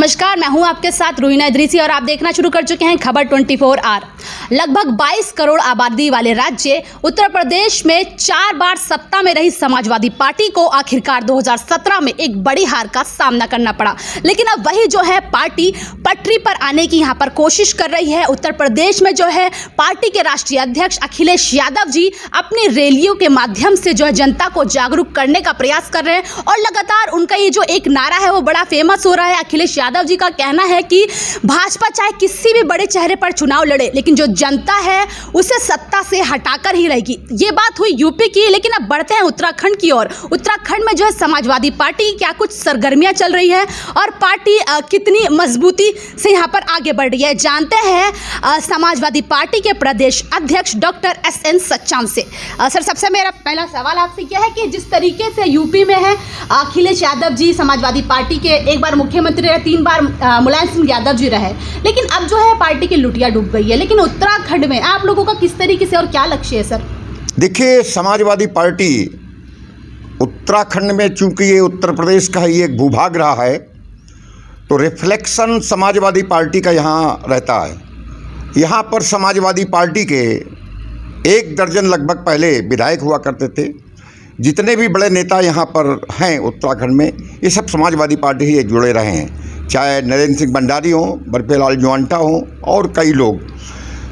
नमस्कार, मैं हूं आपके साथ रूहिना इदरीसी और आप देखना शुरू कर चुके हैं खबर 24 आवर। लगभग 22 करोड़ आबादी वाले राज्य उत्तर प्रदेश में 4 बार सत्ता में रही समाजवादी पार्टी को आखिरकार 2017 में एक बड़ी हार का सामना करना पड़ा। लेकिन अब वही जो है पार्टी पटरी पर आने की यहां पर कोशिश कर रही है। उत्तर प्रदेश में जो है पार्टी के राष्ट्रीय अध्यक्ष अखिलेश यादव जी अपनी रैलियों के माध्यम से जो है जनता को जागरूक करने का प्रयास कर रहे हैं और लगातार उनका ये जो एक नारा है वो बड़ा फेमस हो रहा है। अखिलेश यादव जी का कहना है कि भाजपा चाहे किसी भी बड़े चेहरे पर चुनाव लड़े, लेकिन जो जनता है उसे सत्ता से हटाकर ही रहेगी। ये बात हुई यूपी की, लेकिन अब बढ़ते हैं उत्तराखंड की ओर। उत्तराखंड में जो है समाजवादी पार्टी क्या कुछ सरगर्मियां चल रही है और पार्टी कितनी मजबूती से यहाँ पर आगे बढ़ रही है, जानते हैं समाजवादी पार्टी के प्रदेश अध्यक्ष डॉक्टर SN सच्चान से। सर, सबसे मेरा पहला सवाल आपसे क्या है कि जिस तरीके से यूपी में है अखिलेश यादव जी समाजवादी पार्टी के एक बार मुख्यमंत्री रहे, 3 बार मुलायम सिंह यादव जी रहे, लेकिन अब जो है पार्टी की लुटिया डूब गई है। लेकिन उत्तराखंड में आप लोगों का किस तरीके से और क्या लक्ष्य है सर? देखिए, समाजवादी पार्टी उत्तराखंड में, चूंकि ये उत्तर प्रदेश का ही एक भूभाग रहा है, तो रिफ्लेक्शन समाजवादी पार्टी का यहाँ रहता है। यहाँ पर समाजवादी पार्टी के 1 दर्जन लगभग पहले विधायक हुआ करते थे। जितने भी बड़े नेता यहाँ पर हैं उत्तराखंड में, ये सब समाजवादी पार्टी ही जुड़े रहे हैं, चाहे नरेंद्र सिंह भंडारी हों, बर्फीलाल जोंटा हों और कई लोग।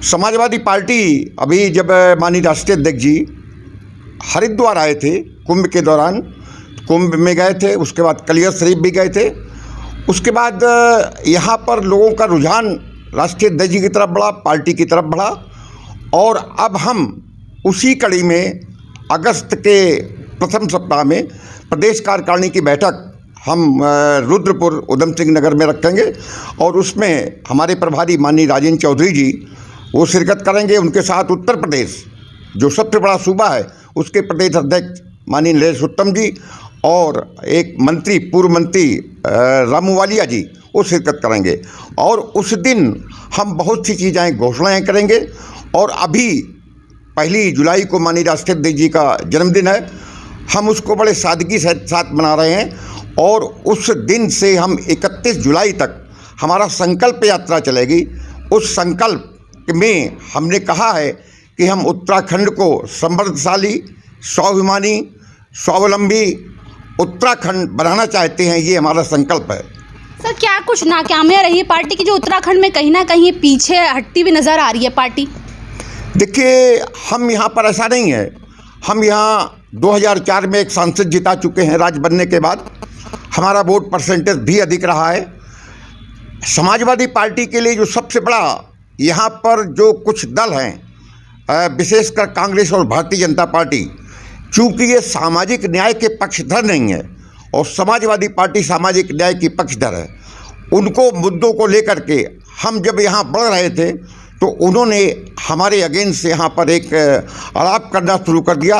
समाजवादी पार्टी अभी जब माननीय राष्ट्रीय अध्यक्ष जी हरिद्वार आए थे कुंभ के दौरान, कुंभ में गए थे, उसके बाद कलियर शरीफ भी गए थे, उसके बाद यहाँ पर लोगों का रुझान राष्ट्रीय अध्यक्ष जी की तरफ बढ़ा, पार्टी की तरफ बढ़ा। और अब हम उसी कड़ी में अगस्त के प्रथम सप्ताह में प्रदेश कार्यकारिणी की बैठक हम रुद्रपुर उधम सिंह नगर में रखेंगे और उसमें हमारे प्रभारी माननीय राजेंद्र चौधरी जी वो शिरकत करेंगे। उनके साथ उत्तर प्रदेश जो सबसे बड़ा सूबा है उसके प्रदेश अध्यक्ष माननीय नरेश उत्तम जी और एक मंत्री, पूर्व मंत्री रामू वालिया जी वो शिरकत करेंगे। और उस दिन हम बहुत सी चीज़ें घोषणाएँ करेंगे। और अभी 1 जुलाई को माननीय राष्ट्रीय अध्यक्ष जी का जन्मदिन है, हम उसको बड़े सादगी से साथ मना रहे हैं। और उस दिन से हम 31 जुलाई तक हमारा संकल्प यात्रा चलेगी। उस संकल्प में हमने कहा है कि हम उत्तराखंड को समृद्धशाली, स्वाभिमानी, स्वावलंबी उत्तराखंड बनाना चाहते हैं, ये हमारा संकल्प है। सर, क्या कुछ नाकामियाँ रही है पार्टी की जो उत्तराखंड में कहीं ना कहीं पीछे हटती हुई नजर आ रही है पार्टी? देखिए, हम यहाँ पर ऐसा नहीं है। हम यहाँ 2004 में एक सांसद जिता चुके हैं। राज बनने के बाद हमारा वोट परसेंटेज भी अधिक रहा है। समाजवादी पार्टी के लिए जो सबसे बड़ा यहाँ पर जो कुछ दल हैं, विशेषकर कांग्रेस और भारतीय जनता पार्टी, चूँकि ये सामाजिक न्याय के पक्षधर नहीं है और समाजवादी पार्टी सामाजिक न्याय की पक्षधर है, उनको मुद्दों को लेकर के हम जब यहाँ बढ़ रहे थे तो उन्होंने हमारे अगेंस्ट से यहाँ पर एक आलाप करना शुरू कर दिया।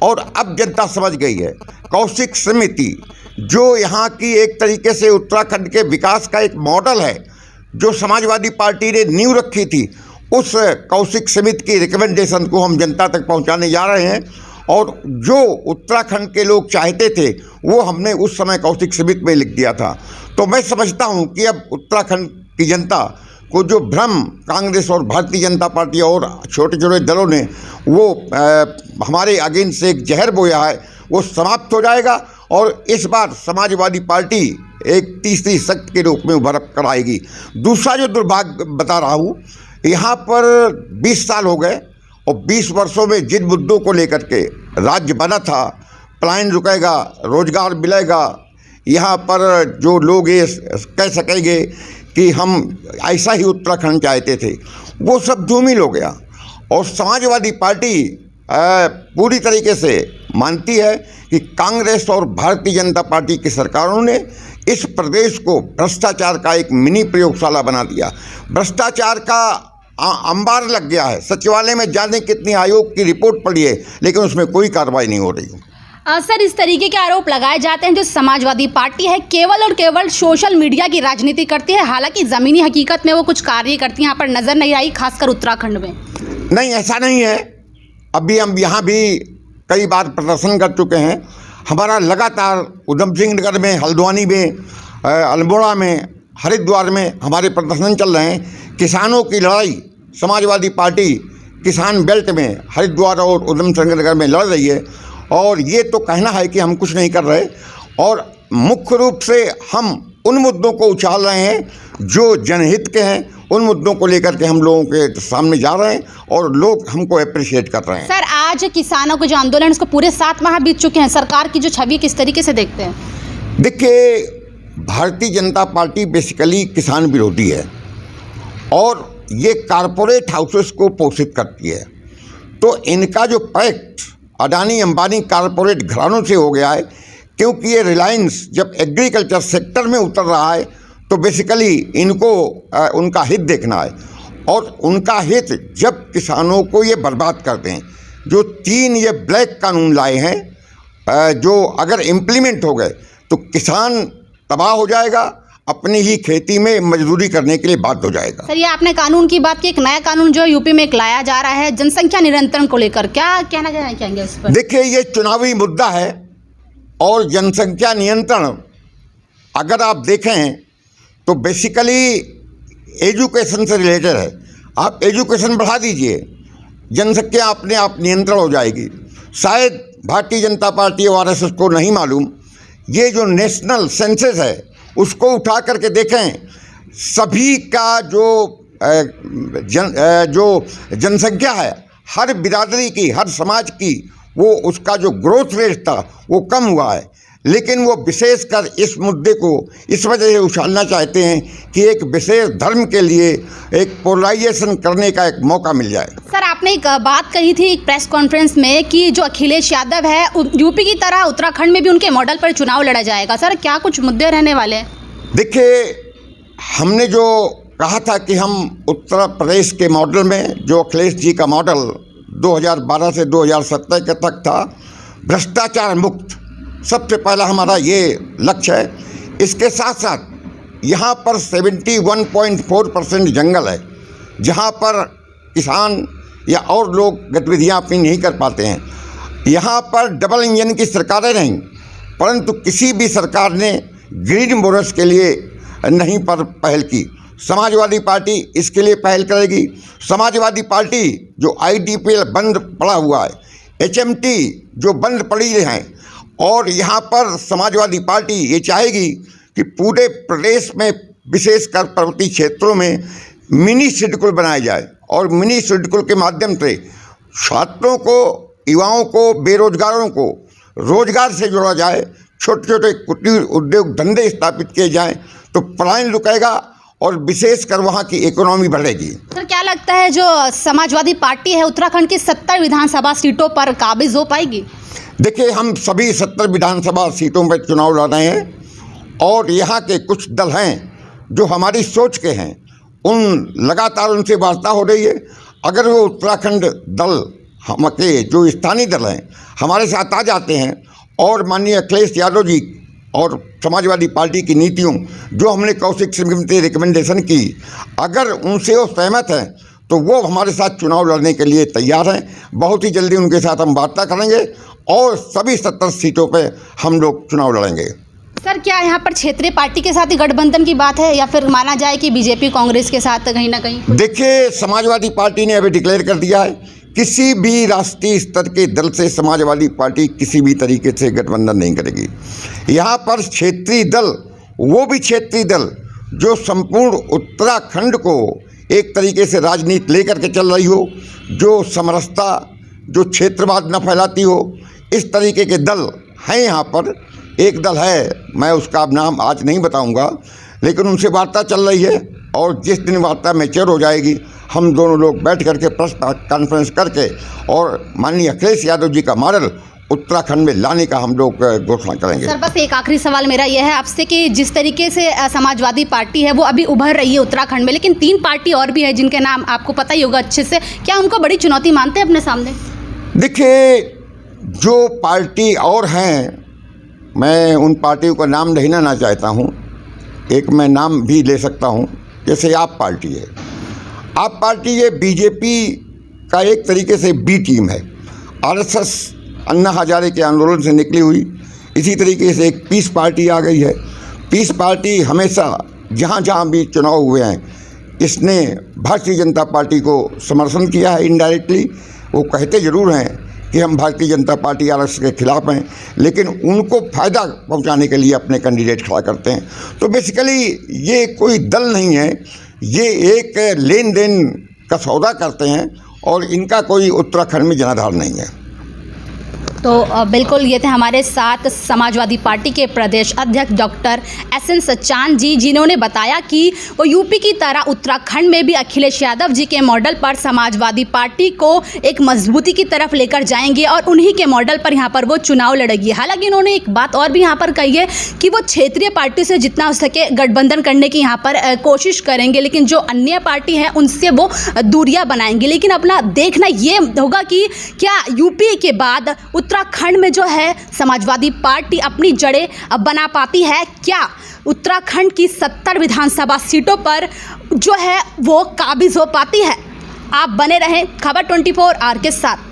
और अब जनता समझ गई है। कौशिक समिति जो यहाँ की एक तरीके से उत्तराखंड के विकास का एक मॉडल है, जो समाजवादी पार्टी ने नींव रखी थी, उस कौशिक समिति की रिकमेंडेशन को हम जनता तक पहुँचाने जा रहे हैं। और जो उत्तराखंड के लोग चाहते थे वो हमने उस समय कौशिक समिति में लिख दिया था। तो मैं समझता हूँ कि अब उत्तराखंड की जनता को जो भ्रम कांग्रेस और भारतीय जनता पार्टी और छोटे छोटे दलों ने वो हमारे अगेंस्ट से एक जहर बोया है, वो समाप्त हो जाएगा। और इस बार समाजवादी पार्टी एक तीसरी शक्ति के रूप में उभर कर आएगी। दूसरा जो दुर्भाग्य बता रहा हूँ, यहाँ पर 20 साल हो गए और 20 वर्षों में जिन मुद्दों को लेकर के राज्य बना था, पलायन रुकेगा, रोजगार मिलेगा, यहाँ पर जो लोग ये कह सकेंगे कि हम ऐसा ही उत्तराखंड चाहते थे, वो सब धूमिल हो गया। और समाजवादी पार्टी पूरी तरीके से मानती है कि कांग्रेस और भारतीय जनता पार्टी की सरकारों ने इस प्रदेश को भ्रष्टाचार का एक मिनी प्रयोगशाला बना दिया। भ्रष्टाचार का अंबार लग गया है। सचिवालय में जाने कितनी आयोग की रिपोर्ट पड़ी है, लेकिन उसमें कोई कार्रवाई नहीं हो रही। सर, इस तरीके के आरोप लगाए जाते हैं जो समाजवादी पार्टी है केवल और केवल सोशल मीडिया की राजनीति करती है, हालांकि ज़मीनी हकीकत में वो कुछ कार्य करती है, यहाँ पर नज़र नहीं आई, खासकर उत्तराखंड में। नहीं, ऐसा नहीं है। अभी हम यहाँ भी कई बार प्रदर्शन कर चुके हैं। हमारा लगातार उधम सिंह नगर में, हल्द्वानी में, अल्मोड़ा में हरिद्वार में हमारे प्रदर्शन चल रहे हैं। किसानों की लड़ाई समाजवादी पार्टी किसान बेल्ट में हरिद्वार और उधमसिंह नगर में लड़ रही है, और ये तो कहना है कि हम कुछ नहीं कर रहे, और मुख्य रूप से हम उन मुद्दों को उछाल रहे हैं जो जनहित के हैं। उन मुद्दों को लेकर के हम लोगों के सामने जा रहे हैं और लोग हमको अप्रिशिएट कर रहे हैं। सर, आज किसानों के जो आंदोलन उसको पूरे 7 माह बीत चुके हैं, सरकार की जो छवि किस तरीके से देखते हैं? देखिए, भारतीय जनता पार्टी बेसिकली किसान विरोधी है और ये कारपोरेट हाउसेस को पोषित करती है। तो इनका जो पैक्ट अडानी अंबानी कारपोरेट घरानों से हो गया है, क्योंकि ये रिलायंस जब एग्रीकल्चर सेक्टर में उतर रहा है तो बेसिकली इनको उनका हित देखना है, और उनका हित जब किसानों को ये बर्बाद करते हैं। जो 3 ये ब्लैक कानून लाए हैं, जो अगर इम्प्लीमेंट हो गए तो किसान तबाह हो जाएगा, अपनी ही खेती में मजदूरी करने के लिए बाध्य हो जाएगा। सर, ये आपने कानून की बात की, एक नया कानून जो यूपी में एक लाया जा रहा है जनसंख्या नियंत्रण को लेकर, क्या कहना चाहेंगे उस पर? देखिए, ये चुनावी मुद्दा है, और जनसंख्या नियंत्रण अगर आप देखें तो बेसिकली एजुकेशन से रिलेटेड है। आप एजुकेशन बढ़ा दीजिए, जनसंख्या अपने आप नियंत्रण हो जाएगी। शायद भारतीय जनता पार्टी और आरएसएस को नहीं मालूम, ये जो नेशनल सेंसस है उसको उठा करके देखें, सभी का जो जनसंख्या है, हर बिरादरी की, हर समाज की, वो उसका जो ग्रोथ रेट था वो कम हुआ है। लेकिन वो विशेषकर इस मुद्दे को इस वजह से उछालना चाहते हैं कि एक विशेष धर्म के लिए एक पोलराइजेशन करने का एक मौका मिल जाए। सर, आपने एक बात कही थी एक प्रेस कॉन्फ्रेंस में कि जो अखिलेश यादव है, यूपी की तरह उत्तराखंड में भी उनके मॉडल पर चुनाव लड़ा जाएगा। सर, क्या कुछ मुद्दे रहने वाले हैं? देखिए, हमने जो कहा था कि हम उत्तर प्रदेश के मॉडल में, जो अखिलेश जी का मॉडल 2012 से 2017 के तक था, भ्रष्टाचार मुक्त, सबसे पहला हमारा ये लक्ष्य है। इसके साथ साथ यहाँ पर 71.4% जंगल है, जहाँ पर किसान या और लोग गतिविधियाँ अपनी नहीं कर पाते हैं। यहाँ पर डबल इंजन की सरकारें नहीं, परंतु किसी भी सरकार ने ग्रीन बोनस के लिए नहीं पर पहल की। समाजवादी पार्टी इसके लिए पहल करेगी। समाजवादी पार्टी जो IDPL बंद पड़ा हुआ है, HMT जो बंद पड़ी हैं, और यहाँ पर समाजवादी पार्टी ये चाहेगी कि पूरे प्रदेश में विशेषकर पर्वतीय क्षेत्रों में मिनी सिडकुल बनाए जाए, और मिनी सिडकुल के माध्यम से छात्रों को, युवाओं को, बेरोजगारों को रोजगार से जोड़ा जाए, छोटे छोटे कुटीर उद्योग धंधे स्थापित किए जाएं, तो पलायन रुकेगा और विशेषकर वहाँ की इकोनॉमी बढ़ेगी। सर, क्या लगता है जो समाजवादी पार्टी है उत्तराखंड की 70 विधानसभा सीटों पर काबिज हो पाएगी? देखिए, हम सभी 70 विधानसभा सीटों पर चुनाव लड़ रहे हैं, और यहाँ के कुछ दल हैं जो हमारी सोच के हैं, लगातार उनसे वार्ता हो रही है। अगर वो उत्तराखंड दल हम के जो स्थानीय दल हैं हमारे साथ आ जाते हैं, और माननीय अखिलेश यादव जी और समाजवादी पार्टी की नीतियों जो हमने कौशिक समिति रिकमेंडेशन की, अगर उनसे वो सहमत हैं तो वो हमारे साथ चुनाव लड़ने के लिए तैयार हैं। बहुत ही जल्दी उनके साथ हम वार्ता करेंगे और सभी 70 सीटों पे हम लोग चुनाव लड़ेंगे। सर, क्या यहाँ पर क्षेत्रीय पार्टी के साथ ही गठबंधन की बात है, या फिर माना जाए कि बीजेपी कांग्रेस के साथ कहीं ना कहीं? देखिए, समाजवादी पार्टी ने अभी डिक्लेयर कर दिया है, किसी भी राष्ट्रीय स्तर के दल से समाजवादी पार्टी किसी भी तरीके से गठबंधन नहीं करेगी। यहाँ पर क्षेत्रीय दल, वो भी क्षेत्रीय दल जो संपूर्ण उत्तराखंड को एक तरीके से राजनीति लेकर के चल रही हो, जो समरसता, जो क्षेत्रवाद न फैलाती हो, इस तरीके के दल हैं यहाँ पर। एक दल है, मैं उसका अब नाम आज नहीं बताऊंगा, लेकिन उनसे वार्ता चल रही है, और जिस दिन वार्ता मैच्योर हो जाएगी हम दोनों लोग बैठ करके प्रेस कॉन्फ्रेंस करके और माननीय अखिलेश यादव जी का मॉडल उत्तराखंड में लाने का हम लोग घोषणा करेंगे। सर, बस एक आखिरी सवाल मेरा यह है आपसे कि जिस तरीके से समाजवादी पार्टी है वो अभी उभर रही है उत्तराखंड में, लेकिन 3 पार्टी और भी है जिनके नाम आपको पता ही होगा अच्छे से, क्या उनको बड़ी चुनौती मानते हैं अपने सामने? देखिए, जो पार्टी और हैं, मैं उन पार्टियों का नाम नहीं लेना चाहता हूँ। एक मैं नाम भी ले सकता हूँ, जैसे आप पार्टी है। आप पार्टी ये बीजेपी का एक तरीके से बी टीम है। आरएसएस अन्ना हजारे के आंदोलन से निकली हुई, इसी तरीके से एक पीस पार्टी आ गई है। पीस पार्टी हमेशा जहाँ जहाँ भी चुनाव हुए हैं इसने भारतीय जनता पार्टी को समर्थन किया है इनडायरेक्टली। वो कहते ज़रूर हैं कि हम भारतीय जनता पार्टी आरएसएस के खिलाफ हैं, लेकिन उनको फ़ायदा पहुंचाने के लिए अपने कैंडिडेट खड़ा करते हैं। तो बेसिकली ये कोई दल नहीं है, ये एक लेन देन का सौदा करते हैं और इनका कोई उत्तराखंड में जनाधार नहीं है। तो बिल्कुल ये थे हमारे साथ समाजवादी पार्टी के प्रदेश अध्यक्ष डॉक्टर एसएन सचान जी, जिन्होंने बताया कि वो यूपी की तरह उत्तराखंड में भी अखिलेश यादव जी के मॉडल पर समाजवादी पार्टी को एक मजबूती की तरफ लेकर जाएंगे और उन्हीं के मॉडल पर यहाँ पर वो चुनाव लड़ेगी। हालांकि उन्होंने एक बात और भी यहाँ पर कही है कि वो क्षेत्रीय पार्टी से जितना हो सके गठबंधन करने की यहाँ पर कोशिश करेंगे, लेकिन जो अन्य पार्टी है उनसे वो दूरियाँ बनाएंगे। लेकिन अपना देखना ये होगा कि क्या यूपी के बाद उत्तराखंड में जो है समाजवादी पार्टी अपनी जड़ें बना पाती है, क्या उत्तराखंड की 70 विधानसभा सीटों पर जो है वो काबिज हो पाती है। आप बने रहें खबर 24 आर के साथ।